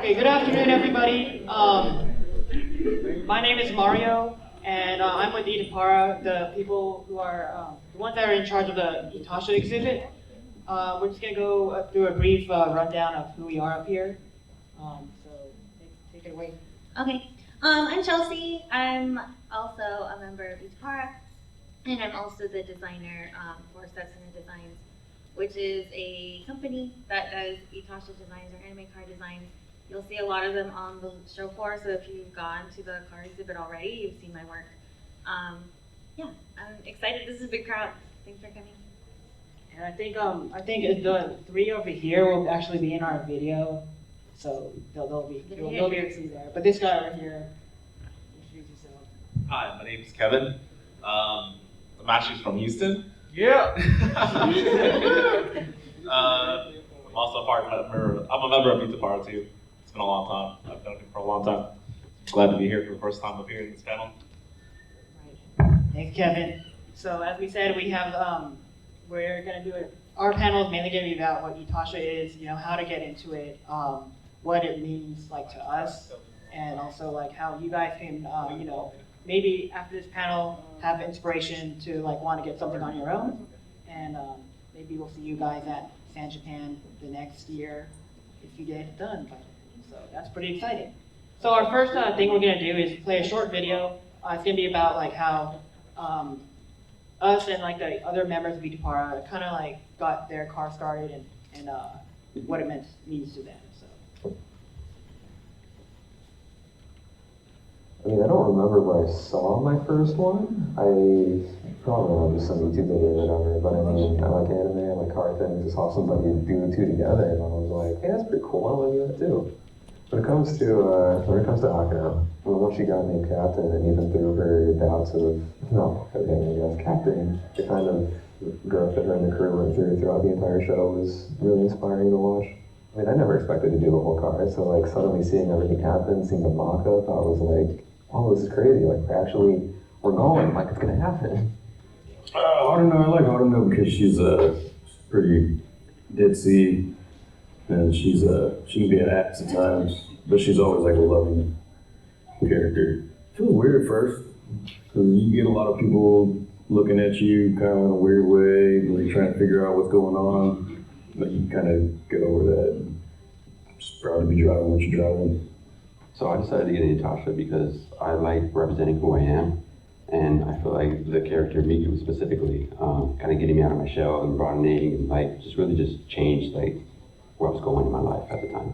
Okay, good afternoon, everybody. My name is Mario, and I'm with ItaPara, the people who are the ones that are in charge of the Itasha exhibit. We're just gonna go through a brief rundown of who we are up here. So take it away. Okay. I'm Chelsea. I'm also a member of ItaPara, and I'm also the designer for Fender Design, which is a company that does Itasha designs or anime car designs. You'll see a lot of them on the show floor, so if you've gone to the car exhibit already, you've seen my work. Yeah, I'm excited. This is a big crowd. Thanks for coming. And I think the three over here will actually be in our video, so they'll be able to see there. But this guy right here, introduce yourself. Hi, my name is Kevin. I'm actually from Houston. Yeah. I'm also a member of ItaPara too. It's been a long time. I've known him for a long time. Glad to be here for the first time up here in this panel. Right. Thanks, Kevin. So as we said, we have we're gonna do it. Our panel is mainly gonna be about what Itasha is, how to get into it, what it means like to us, and also like how you guys can, maybe after this panel have inspiration to like want to get something on your own, and maybe we'll see you guys at San Japan the next year if you get it done. So that's pretty exciting. So our first thing we're gonna do is play a short video. It's gonna be about like how us and like the other members of ItaPara kind of like got their car started and what it means to them. So. I mean, I don't remember where I saw my first one. I probably remember some YouTube video or whatever, but I mean, I like anime, I like car things. I saw somebody do the two together, and I was like, hey, that's pretty cool. I want to do that too. When it comes to Akira, once she got named captain, and even through her bouts of captain, the kind of growth that her and the crew went throughout the entire show was really inspiring to watch. I mean, I never expected to do the whole car, so like suddenly seeing everything happen, seeing the mock-up, I was like, oh, this is crazy. Like, we're going, like it's gonna happen. I don't know. I like Autumn because she's pretty ditzy, and she can be an ass at times, but she's always like a loving character. It feels weird at first because you get a lot of people looking at you kind of in a weird way, like trying to figure out what's going on, but you kind of get over that. And just proud to be driving what you're driving. So I decided to get an Itasha because I like representing who I am, and I feel like the character Miku specifically, kind of getting me out of my shell and broadening and like just really just changed like where I was going in my life at the time.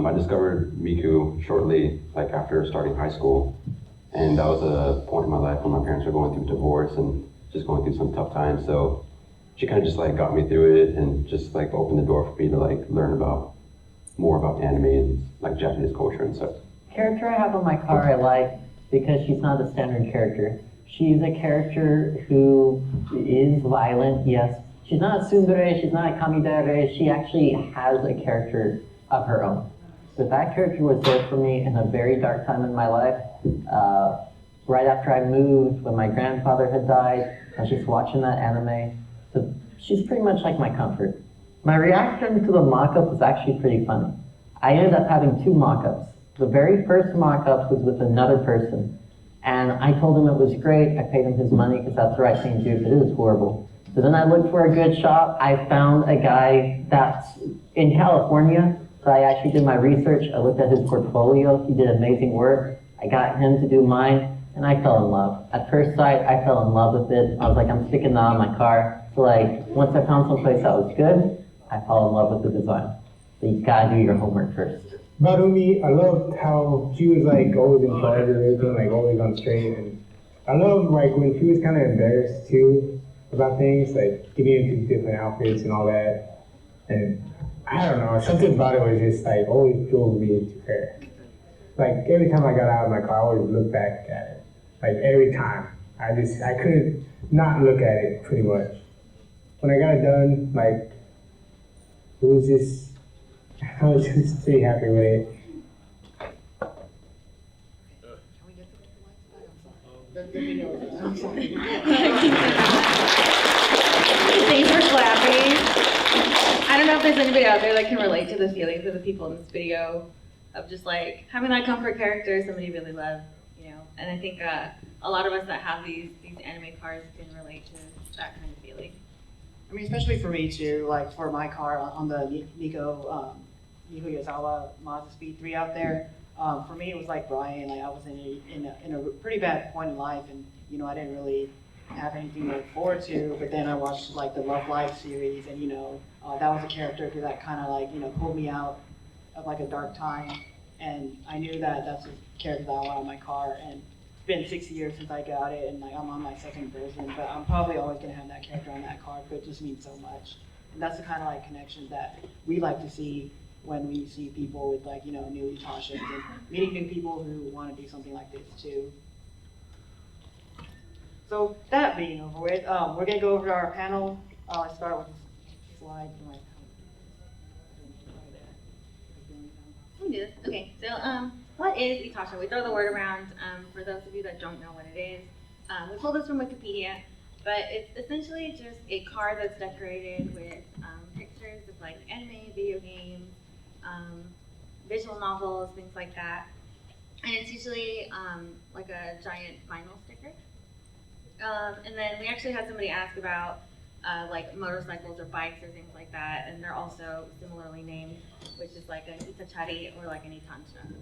I discovered Miku shortly like after starting high school, and that was a point in my life when my parents were going through divorce and just going through some tough times. So she kind of just like got me through it and just like opened the door for me to like learn more about anime and like Japanese culture and stuff. Character I have on my car I like because she's not a standard character. She's a character who is violent, yes. She's not a tsundere, she's not a kamidare, she actually has a character of her own. So that character was there for me in a very dark time in my life. Right after I moved, when my grandfather had died, I was just watching that anime. So she's pretty much like my comfort. My reaction to the mock-up was actually pretty funny. I ended up having two mock-ups. The very first mock-up was with another person, and I told him it was great. I paid him his money because that's the right thing to do, but it was horrible. So then I looked for a good shop. I found a guy that's in California, so I actually did my research. I looked at his portfolio. He did amazing work. I got him to do mine, and I fell in love. At first sight, I fell in love with it. I was like, I'm sticking that on my car. So like, once I found someplace that was good, I fall in love with the design. So you gotta do your homework first. Barumi, I loved how she was like always in charge of everything, like always on straight. And I loved like when she was kind of embarrassed too about things, like getting into different outfits and all that. And I don't know, something about it was just like always drove me into her. Like every time I got out of my car, I always looked back at it. Like every time. I couldn't not look at it pretty much. When I got it done, like I was just pretty happy with it. Thanks for clapping. I don't know if there's anybody out there that can relate to the feelings of the people in this video of just like having that comfort character somebody really loved, you know. And I think a lot of us that have these anime cars can relate to that kind of feeling. I mean, especially for me too, like for my car on the Nico Yazawa Mazda Speed 3 out there, for me it was like Brian, like I was in a pretty bad point in life, and you know, I didn't really have anything to look forward to, but then I watched like the Love Life series, and you know, that was a character that kind of like, you know, pulled me out of like a dark time, and I knew that that's a character that I want on my car, and it's been 6 years since I got it, and like I'm on my second version, but I'm probably always gonna have that character on that car, but it just means so much. And that's the kind of like connection that we like to see when we see people with like, you know, new Itashas and meeting new people who want to do something like this too. So that being over with, we're gonna go over to our panel. Let's start with this slide. We can do this. Okay, so what is Itasha? We throw the word around. For those of you that don't know what it is, we pulled this from Wikipedia, but it's essentially just a car that's decorated with pictures of like anime, video games, visual novels, things like that. And it's usually like a giant vinyl sticker. And then we actually had somebody ask about like motorcycles or bikes or things like that, and they're also similarly named, which is like an Itachari or like an Itasha.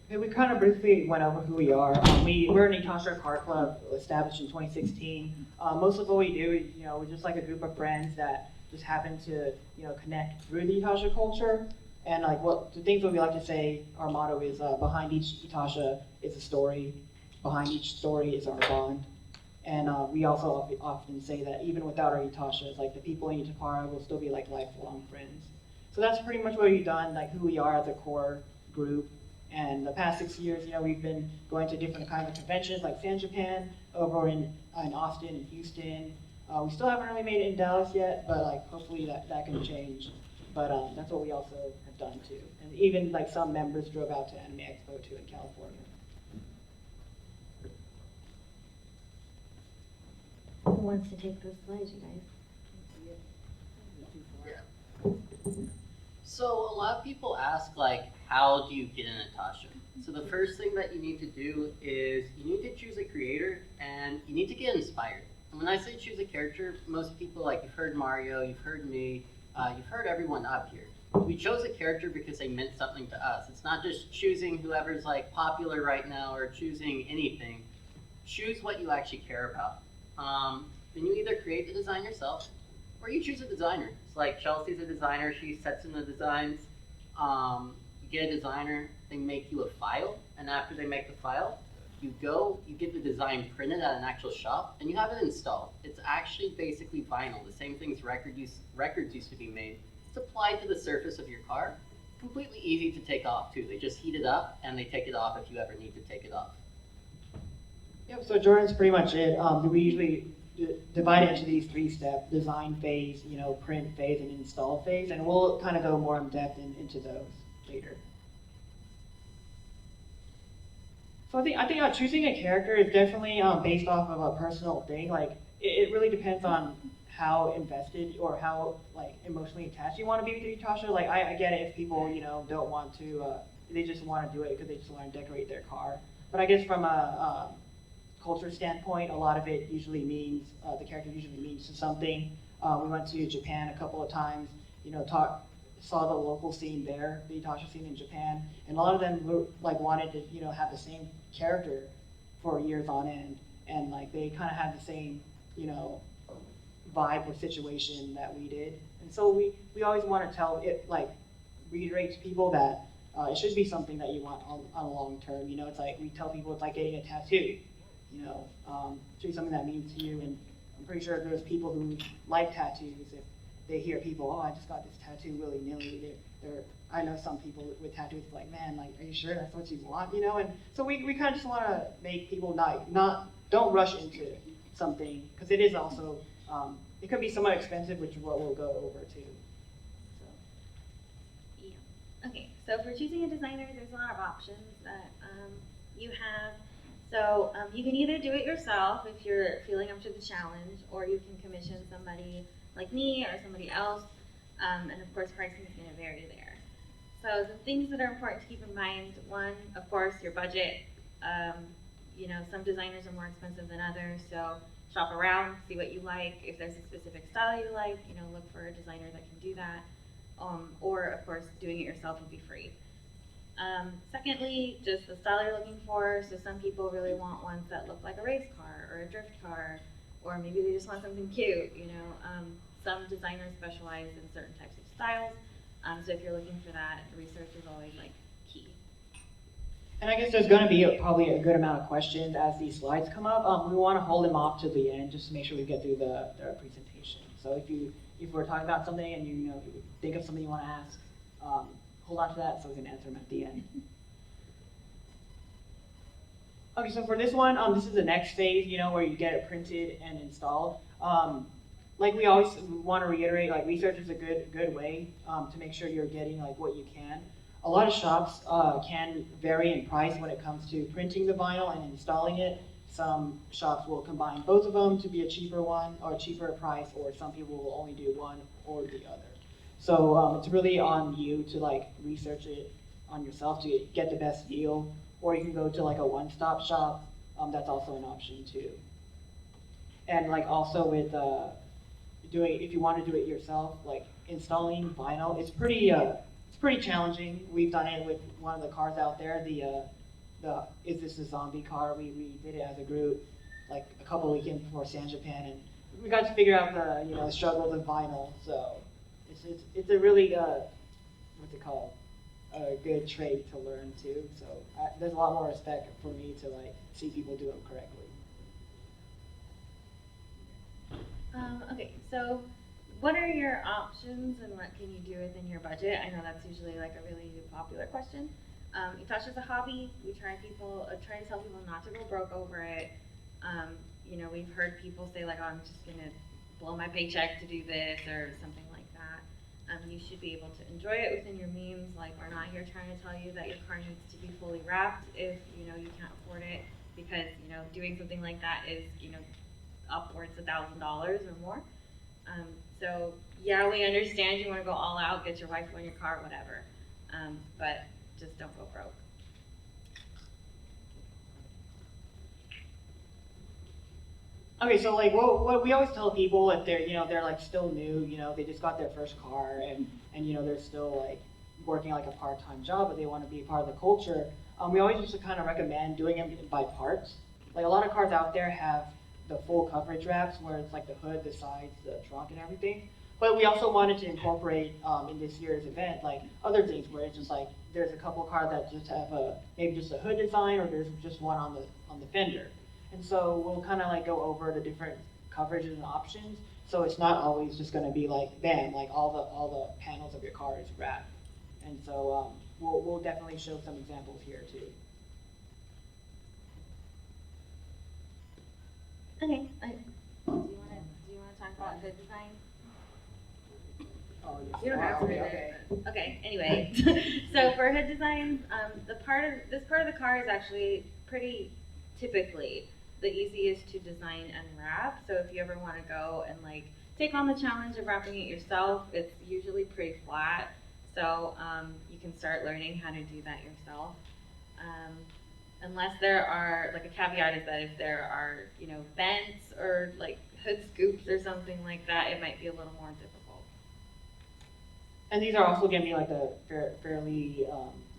Okay, we kind of briefly went over who we are. We're an Itasha car club established in 2016. Most of what we do is, you know, we're just like a group of friends that just happen to, you know, connect through the Itasha culture. And like what the things that we like to say, our motto is behind each Itasha is a story. Behind each story is our bond. And we also often say that even without our Itashas, like the people in ItaPara will still be like lifelong friends. So that's pretty much what we've done, like who we are as a core group. And the past 6 years, you know, we've been going to different kinds of conventions like San Japan, over in Austin and Houston. We still haven't really made it in Dallas yet, but like hopefully that can change. But that's what we also have done too. And even like some members drove out to Anime Expo too in California. Who wants to take those slides, you guys? So a lot of people ask, like, how do you get an Itasha? So the first thing that you need to do is you need to choose a creator and you need to get inspired. And when I say choose a character, most people, like, you've heard Mario, you've heard me, you've heard everyone up here. We chose a character because they meant something to us. It's not just choosing whoever's like popular right now or choosing anything. Choose what you actually care about. Then you either create the design yourself or you choose a designer. It's like Chelsea's a designer, she sets in the designs. You get a designer, they make you a file, and after they make the file, you go, you get the design printed at an actual shop, and you have it installed. It's actually basically vinyl, the same things records used to be made. It's applied to the surface of your car. Completely easy to take off too. They just heat it up and they take it off if you ever need to take it off. Yep, so Jordan's pretty much it. We usually divide it into these 3 steps: design phase, you know, print phase, and install phase, and we'll kind of go more in depth into those later. So I think choosing a character is definitely based off of a personal thing. Like it really depends on how invested or how like emotionally attached you want to be with Itasha. Like I get it if people, you know, don't want to, they just want to do it because they just want to decorate their car. But I guess from a culture standpoint, a lot of it usually means, the character usually means something. We went to Japan a couple of times, you know, saw the local scene there, the Itasha scene in Japan, and a lot of them like wanted to, you know, have the same character for years on end, and like they kind of had the same, you know, vibe or situation that we did. And so we always want to tell it, like reiterate to people that it should be something that you want on a long term. You know, it's like we tell people it's like getting a tattoo. You know, it should be something that means to you. And I'm pretty sure there's people who like tattoos. If they hear people, oh, I just got this tattoo willy-nilly, I know some people with tattoos like, man, like, are you sure that's what you want? You know, and so we kind of just want to make people don't rush into something, because it is also, it could be somewhat expensive, which is what we'll go over too. So. Yeah. Okay, so for choosing a designer, there's a lot of options that you have. So you can either do it yourself if you're feeling up to the challenge, or you can commission somebody like me or somebody else. And of course, pricing is going to vary there. So the things that are important to keep in mind, one, of course, your budget. Some designers are more expensive than others, so shop around, see what you like. If there's a specific style you like, look for a designer that can do that. Or of course, doing it yourself will be free. Secondly, just the style you're looking for. So some people really want ones that look like a race car or a drift car, or maybe they just want something cute. Some designers specialize in certain types of styles. So if you're looking for that, research is always key. And I guess there's going to be probably a good amount of questions as these slides come up. We want to hold them off to the end just to make sure we get through the presentation. So if we're talking about something and you think of something you want to ask, hold on to that so we can answer them at the end. Okay, so for this one, this is the next phase, where you get it printed and installed. Like we always want to reiterate, research is a good way to make sure you're getting what you can. A lot of shops can vary in price when it comes to printing the vinyl and installing it. Some shops will combine both of them to be a cheaper one or a cheaper price, or some people will only do one or the other. So it's really on you to research it on yourself to get the best deal, or you can go to a one-stop shop. That's also an option too. And also with if you want to do it yourself, installing vinyl, it's pretty challenging. We've done it with one of the cars out there, the Is This a Zombie car. We did it as a group a couple weekends before San Japan, and we got to figure out the struggles of vinyl. So it's a really what's it called, a good trade to learn too. So there's a lot more respect for me to see people do them correctly. Okay, so what are your options and what can you do within your budget? I know that's usually a really popular question. Itasha's a hobby. We try to tell people not to go broke over it. We've heard people say oh, I'm just gonna blow my paycheck to do this or something like that. You should be able to enjoy it within your means. We're not here trying to tell you that your car needs to be fully wrapped if you can't afford it, because doing something like that is upwards of $1,000 or more. So yeah, we understand you want to go all out, get your wife on your car, whatever, but just don't go broke. Okay, so what we always tell people if they're they're still new, they just got their first car and they're still working a part-time job, but they want to be a part of the culture. We always used to kind of recommend doing them by parts. A lot of cars out there have the full coverage wraps where it's the hood, the sides, the trunk, and everything. But we also wanted to incorporate in this year's event other things where it's just there's a couple cars that just have maybe just a hood design, or there's just one on the fender. And so we'll kind of go over the different coverages and options. So it's not always just going to be bam, all the panels of your car is wrapped. And so we'll definitely show some examples here too. Okay. Do you want to talk about hood design? Oh, yes. You don't have to read it. Okay. Anyway, so for hood designs, this part of the car is actually pretty typically the easiest to design and wrap. So if you ever want to go and take on the challenge of wrapping it yourself, it's usually pretty flat. So you can start learning how to do that yourself. Unless there are, a caveat is that if there are, vents or hood scoops or something like that, it might be a little more difficult. And these are also going to be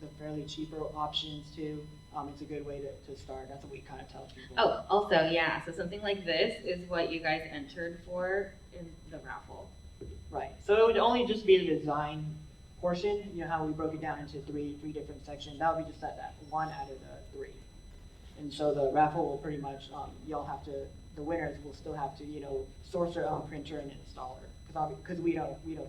the fairly cheaper options too. It's a good way to start. That's what we kind of tell people. Oh, also, yeah. So something like this is what you guys entered for in the raffle. Right. So it would only just be the design portion. How we broke it down into three different sections. That would be just that one out of the three. And so the raffle will pretty much the winners will still have to source their own printer and installer, because we don't do that.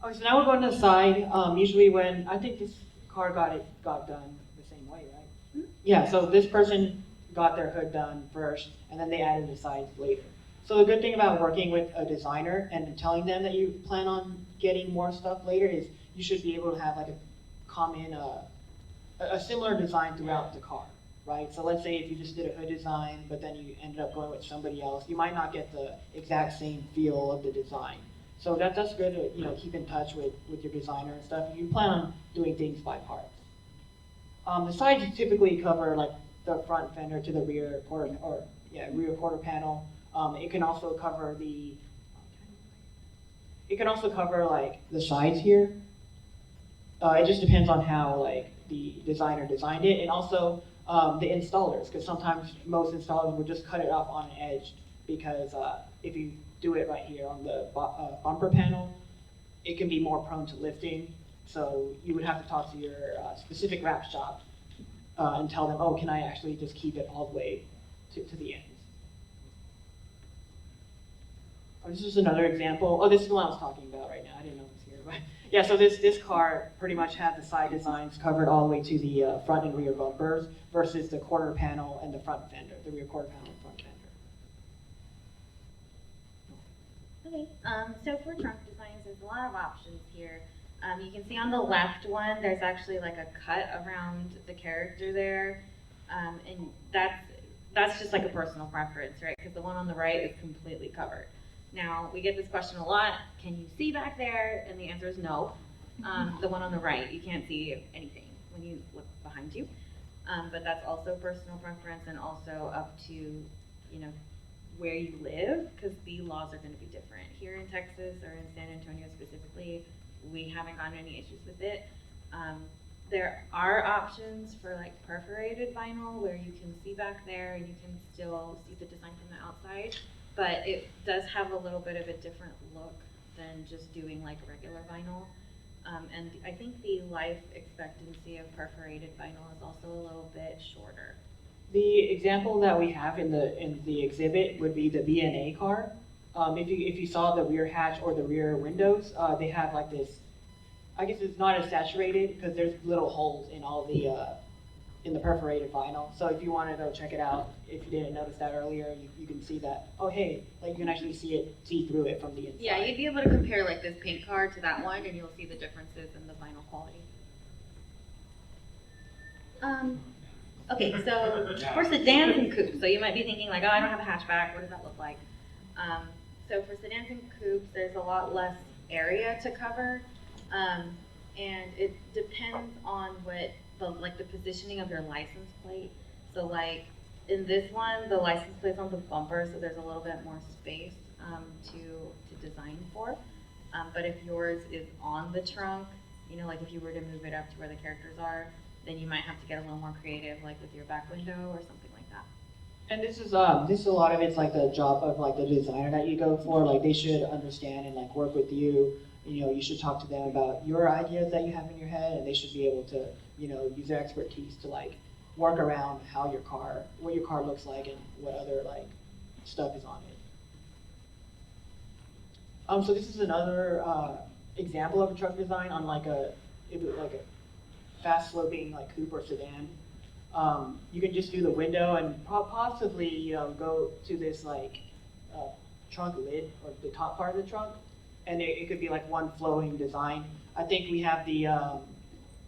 Okay, so now we're going to the side. Usually when, I think this car got done the same way, right? Mm-hmm. Yeah, so this person got their hood done first, and then they added the sides later. So the good thing about working with a designer and telling them that you plan on getting more stuff later is you should be able to have a common a similar design throughout the car, right? So let's say if you just did a hood design, but then you ended up going with somebody else, you might not get the exact same feel of the design. So that's good to keep in touch with your designer and stuff. You plan on doing things by parts. The sides typically cover like the front fender to the rear rear quarter panel. It can also cover like the sides here. It just depends on how like the designer designed it, and also the installers, because sometimes most installers will just cut it off on an edge, because if you do it right here on the bumper panel, it can be more prone to lifting. So you would have to talk to your specific wrap shop and tell them, oh, can I actually just keep it all the way to the ends? Oh, this is another example. Oh, this is the one I was talking about right now. I didn't know it was here, but yeah. So this car pretty much had the side designs covered all the way to the front and rear bumpers, versus the quarter panel and the front fender, the rear quarter panel and front fender. Okay, so for trunk designs, there's a lot of options here. You can see on the left one, there's actually like a cut around the character there, and that's just like a personal preference, right? Because the one on the right is completely covered. Now, we get this question a lot, can you see back there? And the answer is no. The one on the right, you can't see anything when you look behind you. But that's also personal preference, and also up to, where you live, because the laws are going to be different. Here in Texas, or in San Antonio specifically, we haven't gotten any issues with it. There are options for like perforated vinyl where you can see back there and you can still see the design from the outside, but it does have a little bit of a different look than just doing like regular vinyl. And I think the life expectancy of perforated vinyl is also a little bit shorter. The example that we have in the exhibit would be the BNA car. If you saw the rear hatch or the rear windows, they have like this. I guess it's not as saturated because there's little holes in all the in the perforated vinyl. So if you want to go check it out, if you didn't notice that earlier, you can see that. Oh hey, like you can actually see through it from the inside. Yeah, you'd be able to compare like this paint car to that one, and you'll see the differences in the vinyl quality. Okay, so for sedans and coupes, so you might be thinking like, oh, I don't have a hatchback, what does that look like? So for sedans and coupes, there's a lot less area to cover, and it depends on what the positioning of your license plate. So like in this one, the license plate's on the bumper, so there's a little bit more space to design for. But if yours is on the trunk, like if you were to move it up to where the characters are, then you might have to get a little more creative, like with your back window or something like that. And this is a lot of it's like the job of like the designer that you go for. Like they should understand and like work with you. You should talk to them about your ideas that you have in your head, and they should be able to use their expertise to like work around what your car looks like and what other like stuff is on it. So this is another example of a truck design on like a fast sloping like coupe or sedan. You can just do the window and possibly go to this like trunk lid or the top part of the trunk, and it could be like one flowing design. I think we have the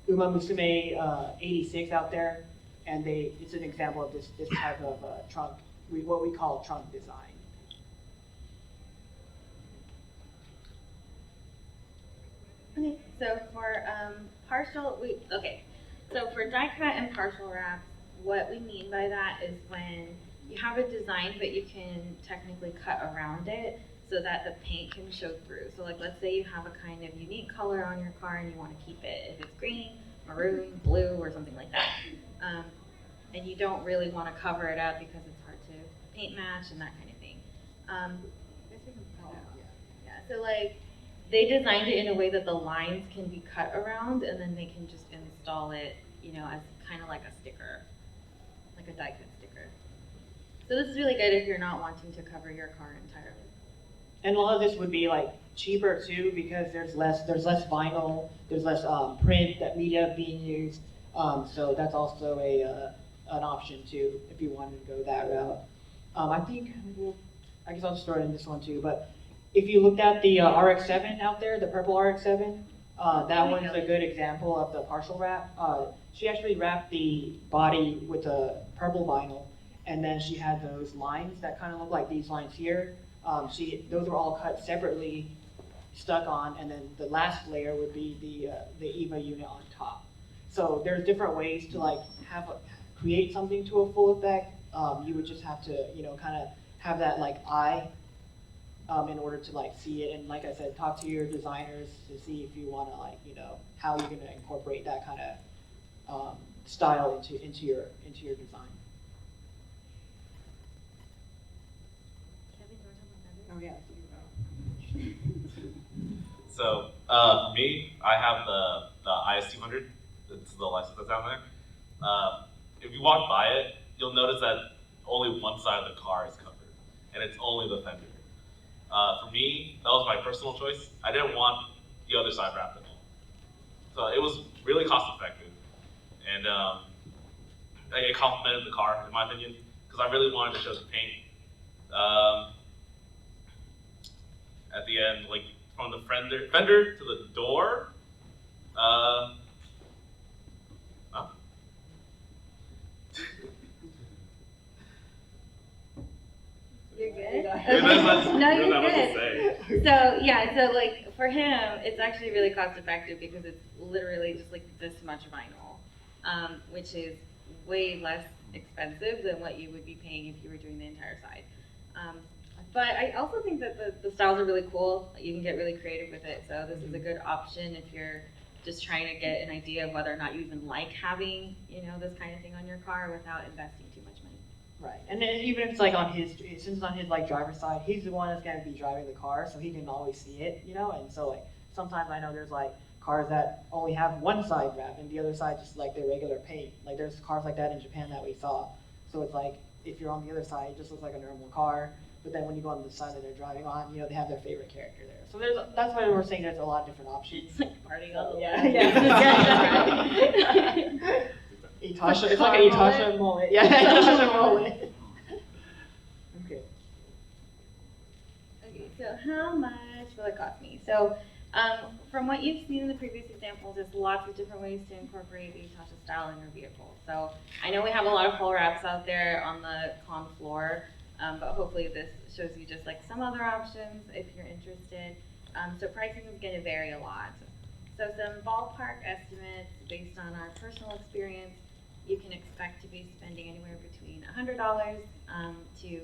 Uma Musume 86 out there, and it's an example of this type of trunk, what we call trunk design. Okay, so for so for die cut and partial wraps, what we mean by that is when you have a design but you can technically cut around it so that the paint can show through. So like let's say you have a kind of unique color on your car and you want to keep it, if it's green, maroon, blue, or something like that. And you don't really want to cover it up because it's hard to paint match and that kind of thing. So like they designed it in a way that the lines can be cut around, and then they can just install it, as kind of like a sticker, like a die cut sticker. So this is really good if you're not wanting to cover your car entirely. And a lot of this would be like cheaper too, because there's less vinyl, there's less print media being used. So that's also an option too if you wanted to go that route. I guess I'll just throw it in this one too. But if you looked at the RX-7 out there, the purple RX-7, That one's a good example of the partial wrap. She actually wrapped the body with a purple vinyl, and then she had those lines that kind of look like these lines here. Those were all cut separately, stuck on, and then the last layer would be the EVA unit on top. So there's different ways to like create something to a full effect. You would just have to, kind of have that like eye in order to like see it. And like I said, talk to your designers to see if you want to like, how you're going to incorporate that kind of style into your design. Kevin, you want to talk about that? Oh yeah. So for me, I have the IS200. It's the license that's down there. If you walk by it, you'll notice that only one side of the car is covered, and it's only the fender. For me, that was my personal choice. I didn't want the other side wrapped at all. So it was really cost effective, and it complemented the car, in my opinion, because I really wanted to show the paint. At the end, like from the fender to the door, You're good? That's- No, I don't know you're what to good. say. So yeah, so like for him, it's actually really cost effective because it's literally just like this much vinyl, which is way less expensive than what you would be paying if you were doing the entire side. But I also think that the styles are really cool. You can get really creative with it. So this is a good option if you're just trying to get an idea of whether or not you even like having, this kind of thing on your car without investing too much money. Right, and then even if it's like since it's on his like driver's side, he's the one that's gonna be driving the car, so he can always see it, and so like sometimes I know there's like cars that only have one side wrap and the other side just like their regular paint. Like there's cars like that in Japan that we saw. So it's like if you're on the other side, it just looks like a normal car. But then when you go on the side that they're driving on, they have their favorite character there. So that's why we're saying there's a lot of different options. It's like partying on the Yeah, left. yeah. Itasha, it's like an Itasha mullet. Yeah, Itasha mullet. Okay. Okay, so how much will it cost me? So from what you've seen in the previous examples, there's lots of different ways to incorporate the Itasha style in your vehicle. So I know we have a lot of full wraps out there on the con floor, but hopefully this shows you just like some other options if you're interested. So pricing is going to vary a lot. So some ballpark estimates based on our personal experience, you can expect to be spending anywhere between $100 to $5,000.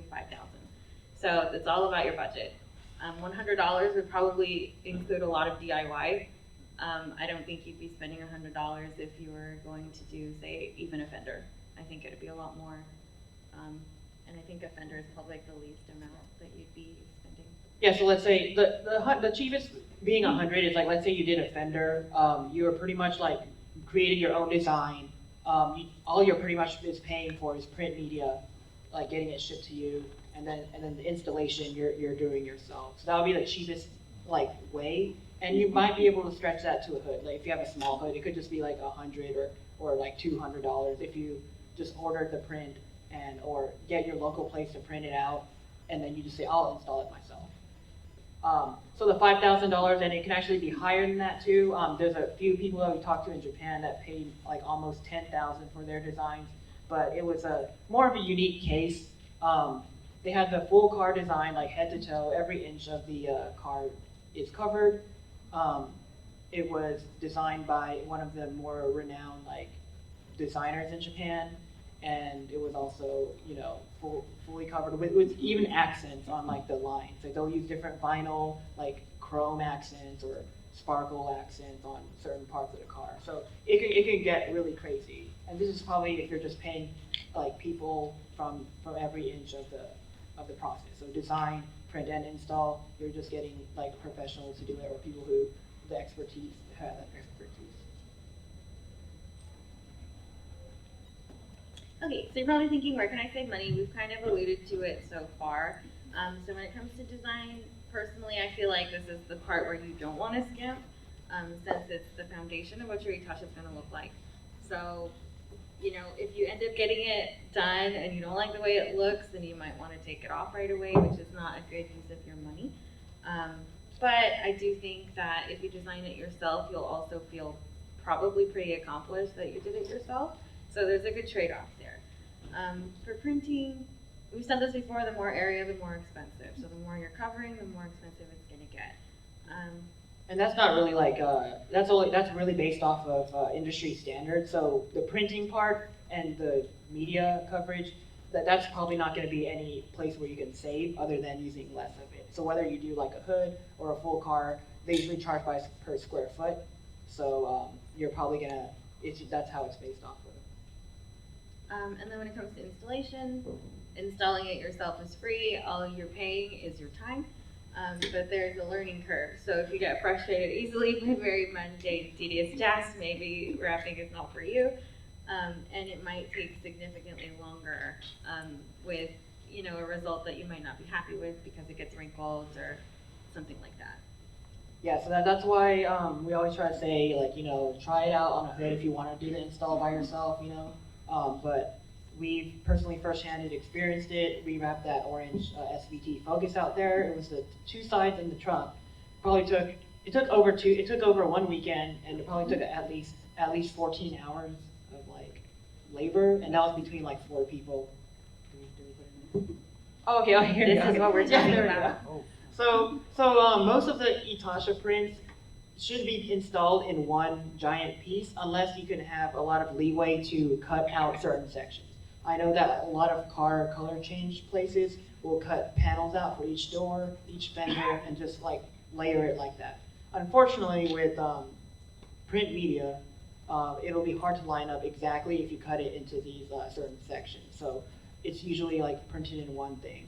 So it's all about your budget. $100 would probably include a lot of DIY. I don't think you'd be spending $100 if you were going to do, say, even a fender. I think it'd be a lot more. And I think a fender is probably like the least amount that you'd be spending. Yeah, so let's say the cheapest being 100 is like, let's say you did a fender, you were pretty much like creating your own design. All you're pretty much is paying for is print media, like getting it shipped to you, and then the installation you're doing yourself. So that would be the cheapest like way, and you might be able to stretch that to a hood. Like if you have a small hood, it could just be like $100 or like $200 if you just ordered the print or get your local place to print it out, and then you just say I'll install it myself. So the $5,000, and it can actually be higher than that too. There's a few people that we talked to in Japan that paid like almost $10,000 for their designs, but it was more of a unique case. They had the full car design, like head to toe, every inch of the car is covered. It was designed by one of the more renowned like designers in Japan, and it was also fully covered with even accents on like the lines. Like they'll use different vinyl like chrome accents or sparkle accents on certain parts of the car. So it can get really crazy. And this is probably if you're just paying like people from every inch of the process. So design, print, and install. You're just getting like professionals to do it, or people who have that expertise. Okay, so you're probably thinking, where can I save money? We've kind of alluded to it so far. So when it comes to design, personally, I feel like this is the part where you don't want to skimp, since it's the foundation of what your Itasha is going to look like. So, if you end up getting it done and you don't like the way it looks, then you might want to take it off right away, which is not a good use of your money. But I do think that if you design it yourself, you'll also feel probably pretty accomplished that you did it yourself. So there's a good trade-off there. For printing, we've said this before, the more area, the more expensive. So the more you're covering, the more expensive it's gonna get. And that's not really like, that's really based off of industry standards. So the printing part and the media coverage, that's probably not gonna be any place where you can save other than using less of it. So whether you do like a hood or a full car, they usually charge per square foot. So you're probably gonna, that's how it's based off of. And then when it comes to installation, installing it yourself is free. All you're paying is your time. But there's a learning curve. So if you get frustrated easily by very mundane, tedious tasks, maybe wrapping is not for you. And it might take significantly longer with, you know, a result that you might not be happy with because it gets wrinkled or something like that. Yeah, so that's why we always try to say, like, you know, try it out on a hood if you want to do the install by yourself, you know. But we've personally first-handed experienced it. We wrapped that orange SVT Focus out there. It was the two sides in the trunk. It took over 1 weekend, and it probably took at least 14 hours of like labor, and that was between like 4 people. Oh, okay, here we go. This is what we're talking there we about. go. So most of the Itasha prints should be installed in one giant piece, unless you can have a lot of leeway to cut out certain sections. I know that a lot of car color change places will cut panels out for each door, each fender, and just like layer it like that. Unfortunately, with print media, it'll be hard to line up exactly if you cut it into these certain sections. So it's usually like printed in one thing.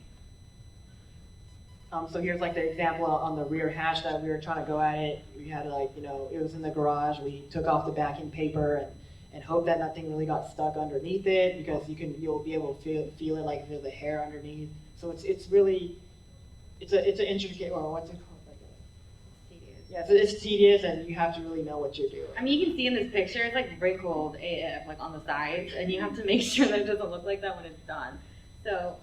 So here's like the example on the rear hatch that we were trying to go at it. We had like, you know, it was in the garage. We took off the backing paper and hope that nothing really got stuck underneath it, because you'll be able to feel it like there's a hair underneath. So it's really an intricate, or what's it called? Yeah, so it's tedious, and you have to really know what you're doing. I mean, you can see in this picture, it's like wrinkled AF, like on the sides, and you have to make sure that it doesn't look like that when it's done. So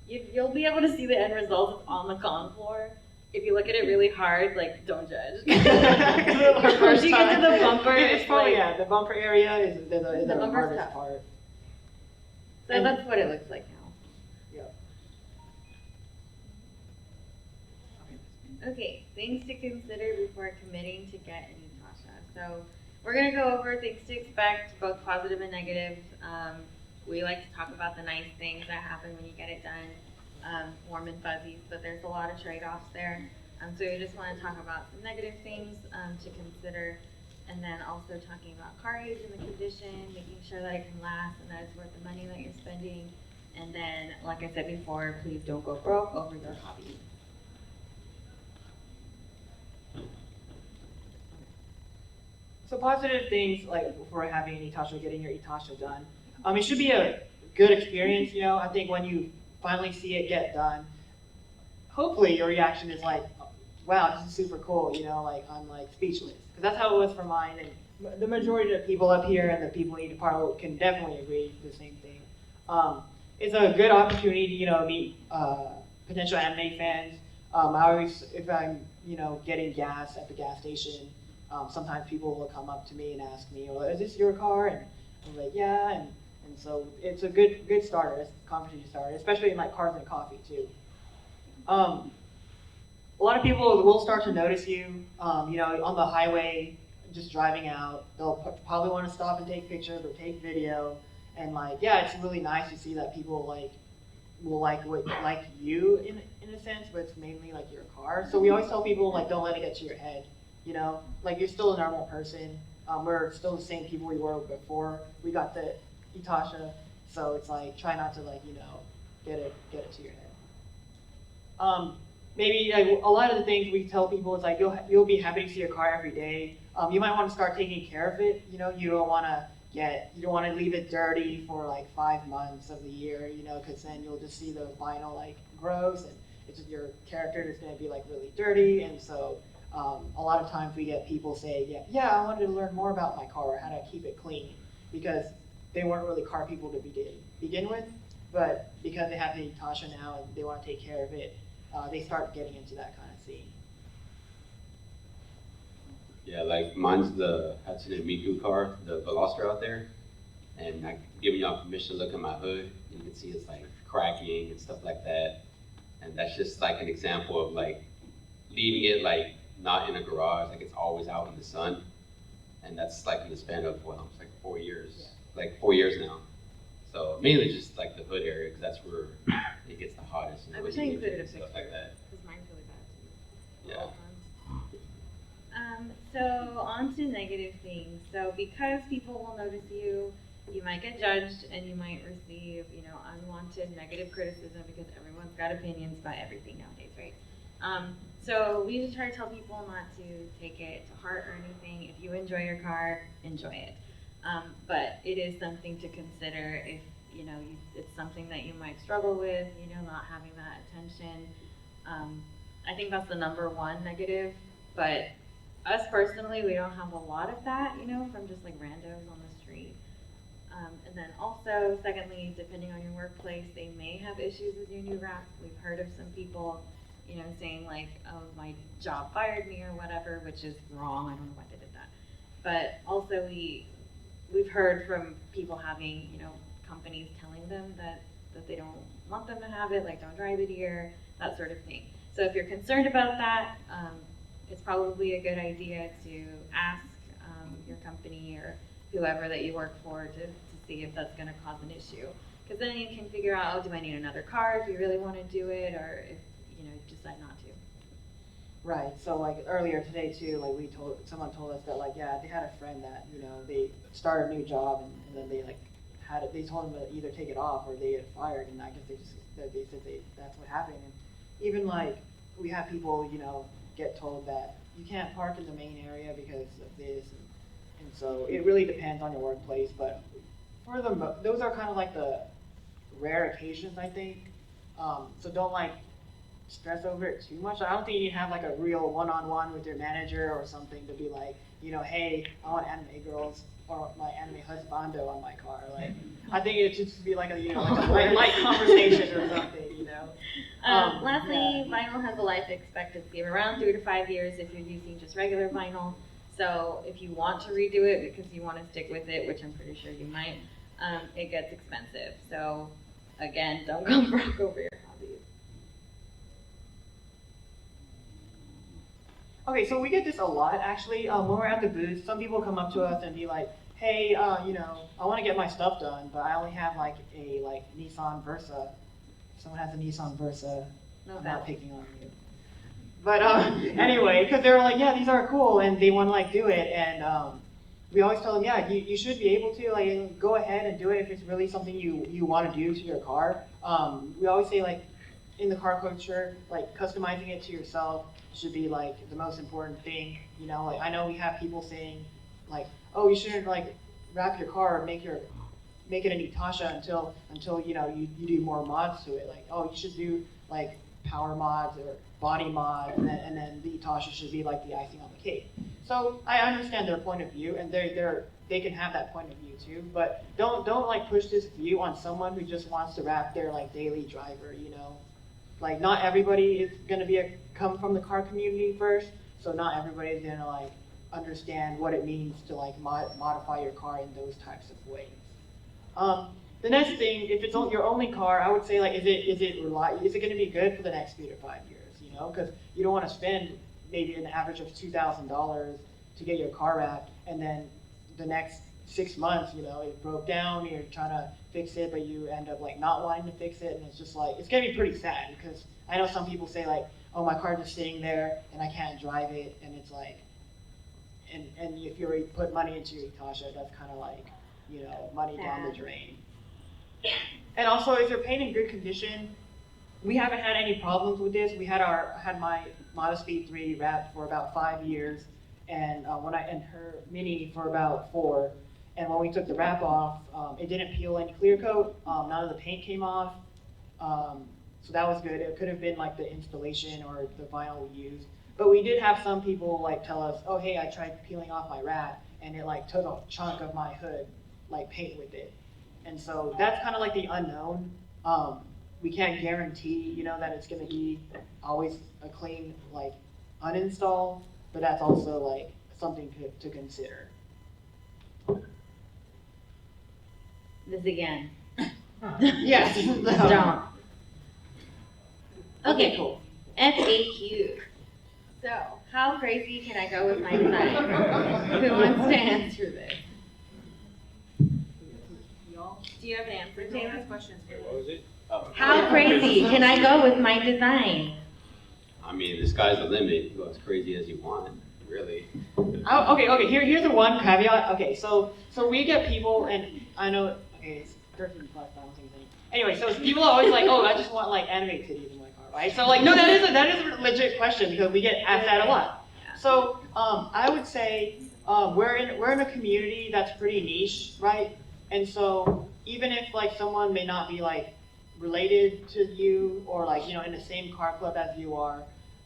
you'll be able to see the end result on the con floor. If you look at it really hard, like, don't judge. Once you get to the bumper, it's probably, like, yeah, the bumper area is the bumper's hardest tough. part. So And- that's what it looks like now. Yeah. Okay, things to consider before committing to Get An Itasha. So we're gonna go over things to expect, both positive and negative. We like to talk about the nice things that happen when you get it done, warm and fuzzies, but there's a lot of trade-offs there. So we just wanna talk about some negative things to consider, and then also talking about car age and the condition, making sure that it can last and that it's worth the money that you're spending. And then, like I said before, please don't go broke over your hobby. So positive things like for having an Itasha, getting your Itasha done. It should be a good experience, you know. I think when you finally see it get done, hopefully your reaction is like, wow, this is super cool, you know, like I'm like speechless. Because that's how it was for mine, and the majority of the people up here and the people in ItaPara can definitely agree the same thing. It's a good opportunity to, you know, meet potential anime fans. I always, if I'm, you know, getting gas at the gas station, sometimes people will come up to me and ask me, well, is this your car? And I'm like, yeah, and so it's a good starter, it's a conversation starter, especially in like cars and coffee too. A lot of people will start to notice you, you know, on the highway, just driving out. They'll probably want to stop and take pictures or take video, and like, yeah, it's really nice to see that people like will like you in a sense, but it's mainly like your car. So we always tell people like, don't let it get to your head. You know, like you're still a normal person. We're still the same people we were before we got the Itasha. So it's like, try not to like, you know, get it to your head. Maybe like, a lot of the things we tell people is like, you'll be happy to see your car every day. You might want to start taking care of it. You know, you don't want to leave it dirty for like 5 months of the year. You know, because then you'll just see the vinyl like grows, and it's just your character is going to be like really dirty, and so. A lot of times we get people say, yeah, I wanted to learn more about my car, how to keep it clean, because they weren't really car people to begin with, but because they have the Itasha now and they want to take care of it, they start getting into that kind of scene. Yeah, like mine's the Hatsune Miku car, the Veloster out there, and I'm giving y'all permission to look at my hood. You can see it's like cracking and stuff like that, and that's just like an example of like leaving it like not in a garage, like it's always out in the sun, and that's like in the span of it's like 4 years, like 4 years now. So mainly just like the hood area, because that's where it gets the hottest and I wish I included a stuff picture, like that. because mine's really bad too. Yeah. So on to negative things. So because people will notice you, you might get judged and you might receive, unwanted negative criticism because everyone's got opinions about everything nowadays, right? So we just try to tell people not to take it to heart or anything. If you enjoy your car, enjoy it. But it is something to consider if, it's something that you might struggle with, not having that attention. I think that's the number one negative, but us personally, we don't have a lot of that, from just like randos on the street. And then also, secondly, depending on your workplace, they may have issues with your new wrap. We've heard of some people, saying like, oh, my job fired me or whatever, which is wrong. I don't know why they did that. But also we've heard from people having, companies telling them that they don't want them to have it, like don't drive it here, that sort of thing. So if you're concerned about that, it's probably a good idea to ask your company or whoever that you work for to see if that's going to cause an issue. Because then you can figure out, do I need another car if you really want to do it, or if decide not to. Right. So like earlier today too, like someone told us that like they had a friend that they started a new job and then they like had it. They told them to either take it off or they get fired, and I guess they said that's what happened. And even like we have people get told that you can't park in the main area because of this, and so it really depends on your workplace. But for those are kind of like the rare occasions, I think. So don't like stress over it too much. I don't think you have like a real one-on-one with your manager or something to be like, hey, I want anime girls or my anime husbando on my car. Like, I think it should just be like a light conversation or something, Lastly, vinyl has a life expectancy of around 3 to 5 years if you're using just regular vinyl. So if you want to redo it because you want to stick with it, which I'm pretty sure you might, it gets expensive. So again, don't go broke over your hobbies. Okay, so we get this a lot actually. When we're at the booth, some people come up to us and be like, hey, I want to get my stuff done, but I only have like a Nissan Versa. If someone has a Nissan Versa, I'm not picking on you. But anyway, because they're like, yeah, these are cool, and they want to like do it, and we always tell them, yeah, you should be able to like go ahead and do it if it's really something you want to do to your car. We always say like in the car culture, like customizing it to yourself should be like the most important thing. Like I know we have people saying like, oh, you shouldn't like wrap your car or make it an Itasha until you do more mods to it. Like, oh, you should do like power mods or body mods, and then the Itasha should be like the icing on the cake. So I understand their point of view, and they can have that point of view too. But don't like push this view on someone who just wants to wrap their like daily driver. Like not everybody is gonna come from the car community first, so not everybody is gonna like understand what it means to like modify your car in those types of ways. The next thing, if it's your only car, I would say like, is it going to be good for the next 3 to 5 years? Because you don't want to spend maybe an average of $2,000 to get your car wrapped, and then the next 6 months, it broke down. You're trying to fix it, but you end up like not wanting to fix it, and it's just like it's going to be pretty sad. Because I know some people say like, oh, my car's just sitting there and I can't drive it, and it's like, and if you already put money into your Itasha, that's kind of like money down the drain. And also, if your paint in good condition, we haven't had any problems with this. I had my Modesty 3 wrapped for about 5 years, and her Mini for about 4. And when we took the wrap off, it didn't peel any clear coat. None of the paint came off, so that was good. It could have been like the installation or the vinyl we used. But we did have some people like tell us, oh hey, I tried peeling off my wrap, and it like took a chunk of my hood, like paint with it. And so that's kind of like the unknown. We can't guarantee, that it's going to be always a clean like uninstall, but that's also like something to consider. This again. Yes. Don't. Okay, Okay, cool. FAQ. So, how crazy can I go with my design? Who wants to answer this? Do you have an answer, Taylor? What was it? How crazy can I go with my design? I mean, the sky's the limit. Go as crazy as you want, really. Oh, okay. Here's the one caveat. Okay, so we get people, and I know. Okay, it's 13 plus. I don't think it's any. Anyway, so people are always like, oh, I just want like anime titties in my car, right? So like, no, that is a legit question because we get asked that a lot. So I would say we're in a community that's pretty niche, right? And so even if like someone may not be like related to you or like in the same car club as you are,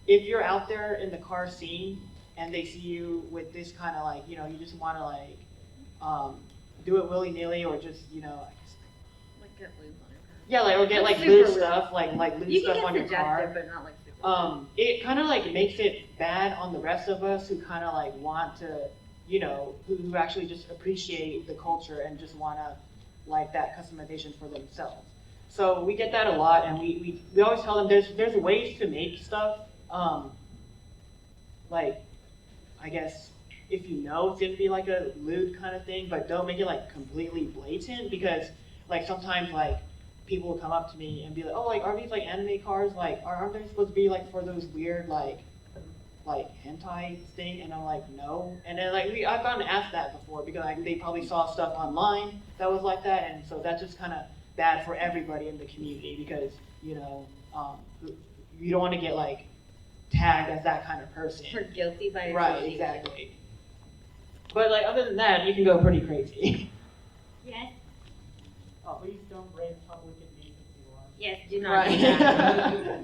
if you're out there in the car scene and they see you with this kind of like you just want to like do it willy nilly or just Like get lube on your car. yeah like or get like Super loose lube. stuff like loose You stuff can on get your car. suggestive, but not like super. It kind of like makes it bad on the rest of us who kind of like want to, who actually just appreciate the culture and just want to like that customization for themselves. So we get that a lot, and we always tell them there's ways to make stuff. Like, I guess if you know it's gonna be like a lewd kind of thing, but don't make it like completely blatant because like sometimes like people will come up to me and be like, oh, like, are these like anime cars? Like, aren't they supposed to be like for those weird like hentai thing? And I'm like, no. And then like I've gotten asked that before because like they probably saw stuff online that was like that, and so that's just kind of bad for everybody in the community because you don't want to get like tagged as that kind of person. Or guilty by Right, association. exactly. But like other than that, you can go pretty crazy. Yes. Oh, please don't bring public indecent on. Yes, do not do Right. that.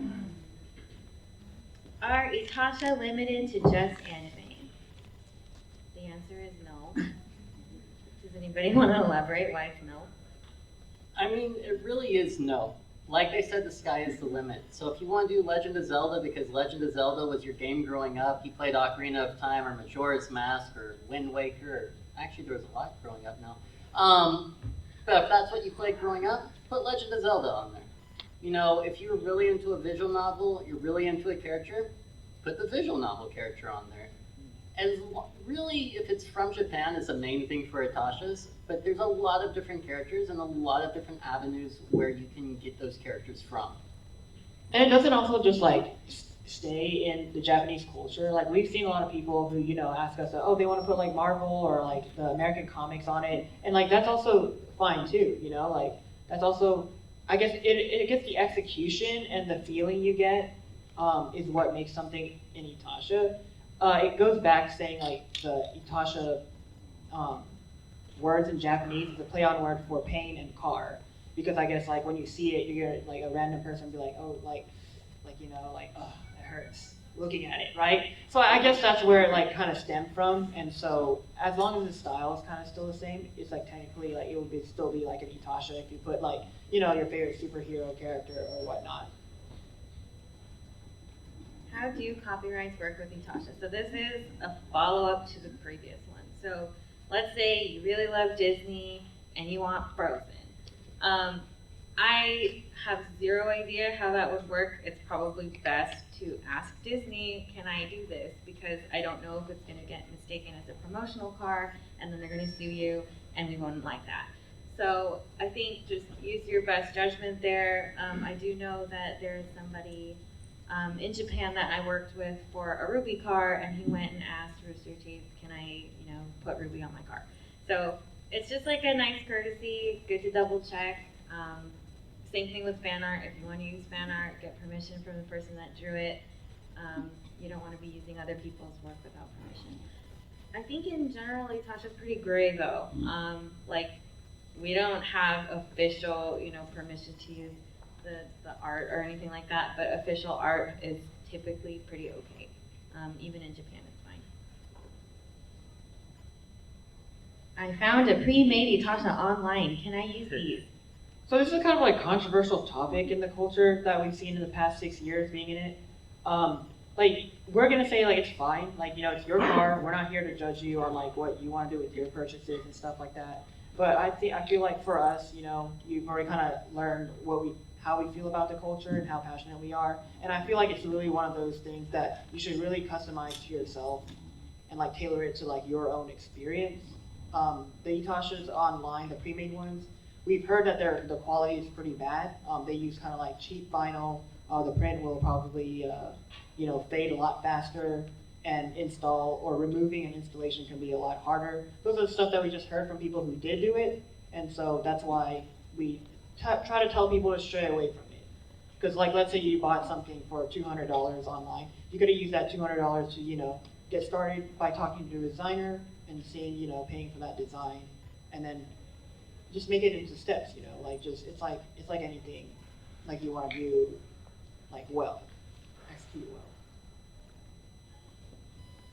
Are Itasha limited to just anime? The answer is no. Does anybody want to elaborate why it's no? I mean, it really is no. Like they said, the sky is the limit. So if you want to do Legend of Zelda because Legend of Zelda was your game growing up, you played Ocarina of Time or Majora's Mask or Wind Waker, or actually there was a lot growing up now. But if that's what you played growing up, put Legend of Zelda on there. If you're really into a visual novel, you're really into a character, put the visual novel character on there. And really, if it's from Japan, it's the main thing for Itashas, but there's a lot of different characters and a lot of different avenues where you can get those characters from. And it doesn't also just like stay in the Japanese culture. Like we've seen a lot of people who ask us, oh, they want to put like Marvel or like the American comics on it, and like that's also fine too. Like that's also, I guess it gets the execution and the feeling you get is what makes something an Itasha. It goes back saying like the Itasha words in Japanese is a play on word for pain and car. Because I guess like when you see it, you're like a random person be like, oh, like oh, it hurts looking at it, right? So I guess that's where it like kind of stemmed from. And so as long as the style is kind of still the same, it's like technically like it would still be like an Itasha if you put like your favorite superhero character or whatnot. How do copyrights work with Itasha? So this is a follow-up to the previous one. So let's say you really love Disney and you want Frozen. I have zero idea how that would work. It's probably best to ask Disney, can I do this? Because I don't know if it's going to get mistaken as a promotional car and then they're going to sue you and we wouldn't like that. So I think just use your best judgment there. I do know that there is somebody in Japan that I worked with for a Ruby car, and he went and asked Rooster Teeth, can I, put Ruby on my car? So it's just like a nice courtesy, good to double check. Same thing with fan art. If you want to use fan art, get permission from the person that drew it. You don't want to be using other people's work without permission. I think in general, Itasha's pretty gray though. Like we don't have official, permission to use the art or anything like that, but official art is typically pretty okay. Even in Japan, it's fine. I found a pre-made Itasha online. Can I use these? So this is kind of like controversial topic in the culture that we've seen in the past 6 years being in it. like, we're gonna say like it's fine, like, you know, it's your car, we're not here to judge you on like what you wanna do with your purchases and stuff like that. But I feel like for us, you know, you've already kind of learned how we feel about the culture and how passionate we are. And I feel like it's really one of those things that you should really customize to yourself and like tailor it to like your own experience. The Itashas online, the pre-made ones, we've heard that the quality is pretty bad. They use kind of like cheap vinyl. The print will probably, you know, fade a lot faster, and install or removing an installation can be a lot harder. Those are the stuff that we just heard from people who did do it, and so that's why we try to tell people to stray away from it. Because like, let's say you bought something for $200 online, you could have used that $200 to, you know, get started by talking to a designer and seeing, you know, paying for that design, and then just make it into steps, you know, like just, it's like anything, like you want to do, like well, execute well.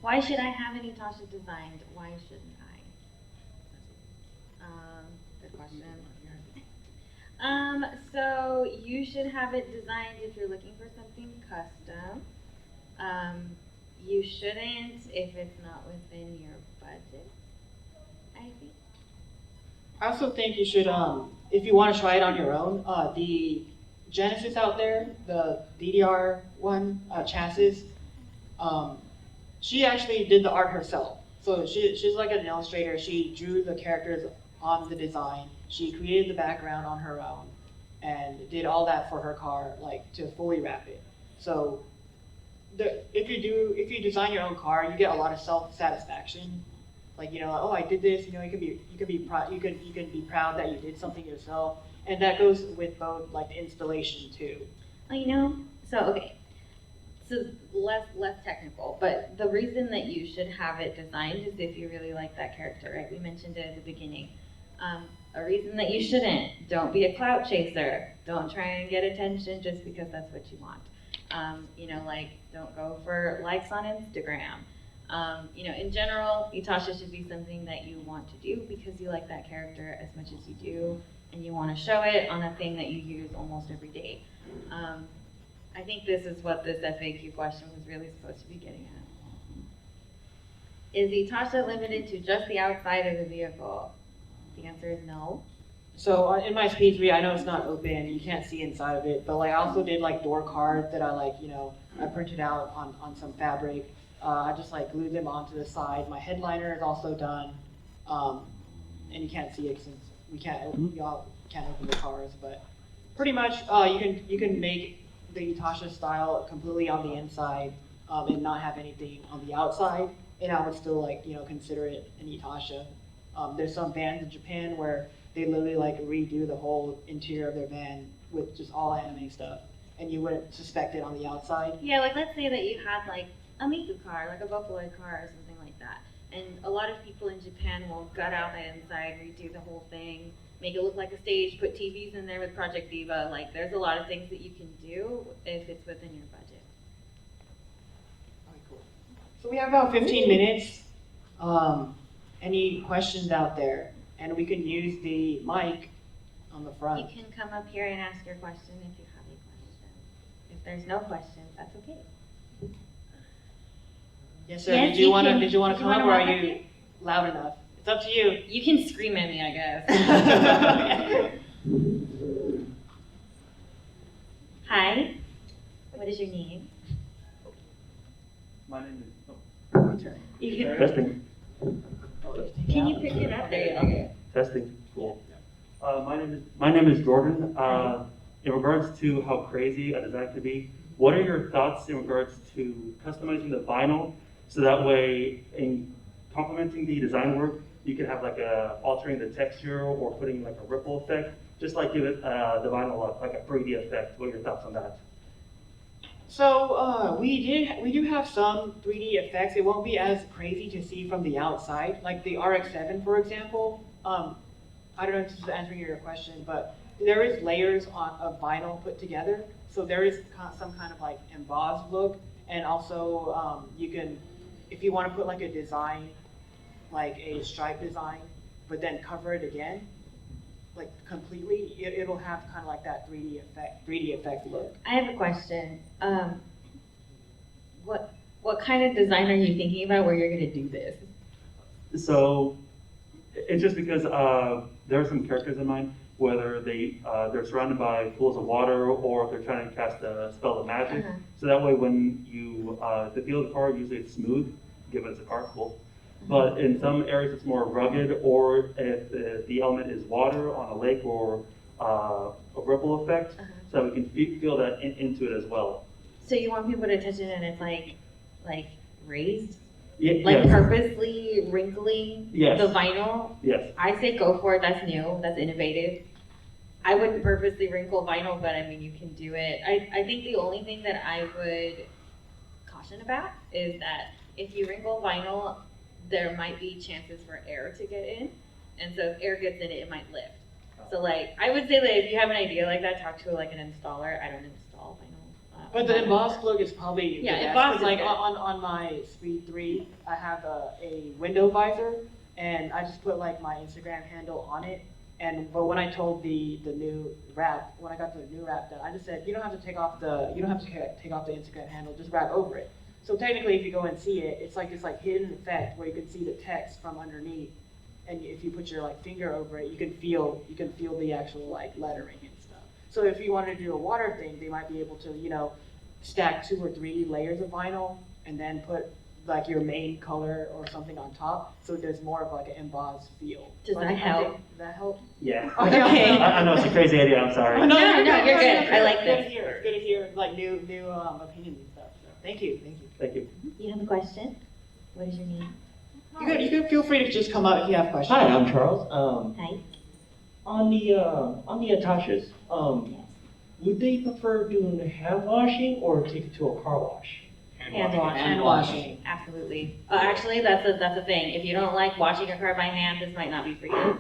Why should I have an Itasha designed? Why shouldn't I? Good question. So you should have it designed if you're looking for something custom. You shouldn't if it's not within your budget, I think. I also think you should, if you want to try it on your own, the Genesis out there, the DDR one chassis, she actually did the art herself. So she's like an illustrator. She drew the characters on the design. She created the background on her own and did all that for her car, like to fully wrap it. So if you design your own car, you get a lot of self-satisfaction. Like, you know, oh, I did this. You know, you can be proud that you did something yourself, and that goes with both like the installation too. Well, you know, so less technical, but the reason that you should have it designed is if you really like that character, right? We mentioned it at the beginning. A reason that you shouldn't, don't be a clout chaser. Don't try and get attention just because that's what you want. You know, like, don't go for likes on Instagram. You know, in general, Itasha should be something that you want to do because you like that character as much as you do, and you want to show it on a thing that you use almost every day. I think this is what this FAQ question was really supposed to be getting at. Is Itasha limited to just the outside of the vehicle? The answer is no. So in my speed read, I know it's not open, you can't see inside of it, but like I also did like door cards that I like, you know, I printed out on some fabric. I just like glued them onto the side. My headliner is also done, and you can't see it since y'all can't open the cars, but pretty much you can make the Itasha style completely on the inside and not have anything on the outside, and I would still like, you know, consider it an Itasha. There's some vans in Japan where they literally like redo the whole interior of their van with just all anime stuff, and you wouldn't suspect it on the outside. Yeah, like let's say that you had like a Miku car, like a Vocaloid car or something like that. And a lot of people in Japan will gut out the inside, redo the whole thing, make it look like a stage, put TVs in there with Project Diva. Like, there's a lot of things that you can do if it's within your budget. Okay, cool. So we have about 15 minutes. Any questions out there? And we can use the mic on the front. You can come up here and ask your question if you have a question. If there's no questions, that's okay. Yes, sir. Yes, did you want to did come you up, or wanna are walk up you here? loud enough? It's up to you. You can scream at me, I guess. Hi. What is your name? My name is. You can, Testing. can you pick it up? There you go. Testing. Cool. My name is Jordan. In regards to how crazy a design could be, what are your thoughts in regards to customizing the vinyl so that way, in complementing the design work, you could have like altering the texture or putting like a ripple effect, just like give it the vinyl like a 3D effect. What are your thoughts on that? So we do have some 3D effects. It won't be as crazy to see from the outside, like the RX-7, for example. I don't know if this is answering your question, but there is layers of vinyl put together. So there is some kind of like embossed look, and also you can, if you want to put like a design, like a stripe design, but then cover it again, like completely, it'll have kind of like that 3D effect look. I have a question. what kind of design are you thinking about where you're gonna do this? So it's just because there are some characters in mind, whether they're surrounded by pools of water or if they're trying to cast a spell of magic. Uh-huh. So that way, when you the feel of the car, usually it's smooth, given it's a car, cool. But in some areas it's more rugged, or if the element is water on a lake or a ripple effect, Uh-huh. so we can feel that into it as well. So you want people to touch it and it's like raised? Yeah, Like yes. purposely wrinkling Yes. the vinyl? Yes. I say go for it, that's new, that's innovative. I wouldn't purposely wrinkle vinyl, but I mean, you can do it. I think the only thing that I would caution about is that if you wrinkle vinyl, there might be chances for air to get in. And so if air gets in it, it might lift. So like, I would say that if you have an idea like that, talk to like an installer. I don't install vinyl. But the embossed look is probably Yeah, the best, embossed 'cause, is like good. on my Speed 3, I have a window visor, and I just put like my Instagram handle on it. But when I told the new wrap, when I got the new wrap done, I just said you don't have to take off the Instagram handle, just wrap over it. So technically, if you go and see it, it's like this like hidden effect where you can see the text from underneath, and if you put your like finger over it, you can feel the actual like lettering and stuff. So if you wanted to do a water thing, they might be able to stack 2 or 3 layers of vinyl and then put like your main color or something on top, so there's more of like an embossed feel. Does So that I think help? that help? Yeah. Okay. I know it's a crazy idea. I'm sorry. No, you're good. I like It's good to this. hear. It's good to hear like new opinions and stuff. So thank you. Thank you. You have a question? What is your name? You can feel free to just come up if you have questions. Hi, I'm Charles. Hi. On the Itashas, would they prefer doing hand washing or take it to a car wash? Hand washing. Absolutely. Actually, that's a thing. If you don't like washing your car by hand, this might not be for you.